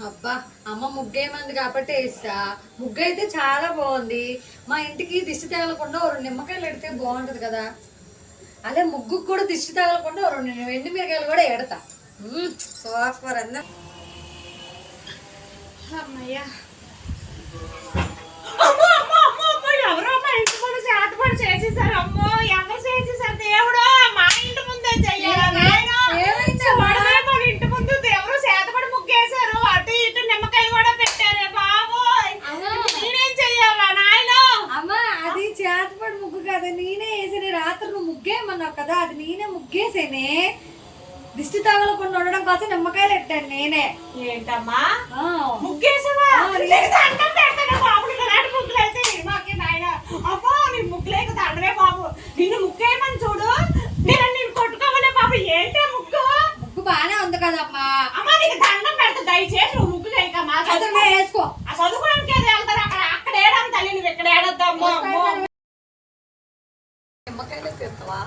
అబ్బా అమ్మ ముగ్గేమంది కాబట్టి వేస్తా. ముగ్గు అయితే చాలా బాగుంది. మా ఇంటికి దిష్టి తగలకుండా 2 నిమ్మకాయలు ఎడితే బాగుంటది కదా. అదే ముగ్గు కూడా దిష్టి తగలకుండా 2 ఎండుమిరకాయలు కూడా ఎడతా. సూపర్ అన్న. అమ్మయ్యా ఎవరో మా ఇంటి ముందు చేతపడి చేసేసారు. అమ్మో ఎవరు చేసేసారు దేవుడు, మా ఇంటి ముందే చెయ్యాలి. మన ఇంటి ముందు ఎవరు చేతపడి ముగ్గేశారు, అటు ఇటు నిమ్మకాయలు కూడా పెట్టారే బాబోయ్. నేనేం చెయ్యాలా నాయన? అమ్మా అది చేతపడి ముగ్గు కదా, నేనే వేసేనే. రాత్రి నువ్వు ముగ్గేయమన్నావు కదా, అది నేనే ముగ్గేసేనే. దిష్టి తగలకుండా ఉండడం కోసం నిమ్మకాయలు పెట్టాను నేనే. ఏంటమ్మా ముగ్గేసావా? ముగ్గులు అయితే మాకే నాయన. అమ్మో నీ ముగ్గులేక దండవే బాబు. నిన్ను ముగ్గేయమని చూడు, నేను కొట్టుకోవాలే బాబు. ఏంటే ముగ్గు? ముగ్గు బాగానే ఉంది కదమ్మా. అమ్మా నీకు దండం పెడతా, దయచేసి నువ్వు ముగ్గు లేకమ్మా. చదువు వేసుకో. ఆ చదువుకోవడానికి ఏదో వెళ్తారు, అక్కడ ఏడాలి తల్లి, నువ్వు ఇక్కడ ఏడొద్దాము. నిమ్మకాయలు తింటావా?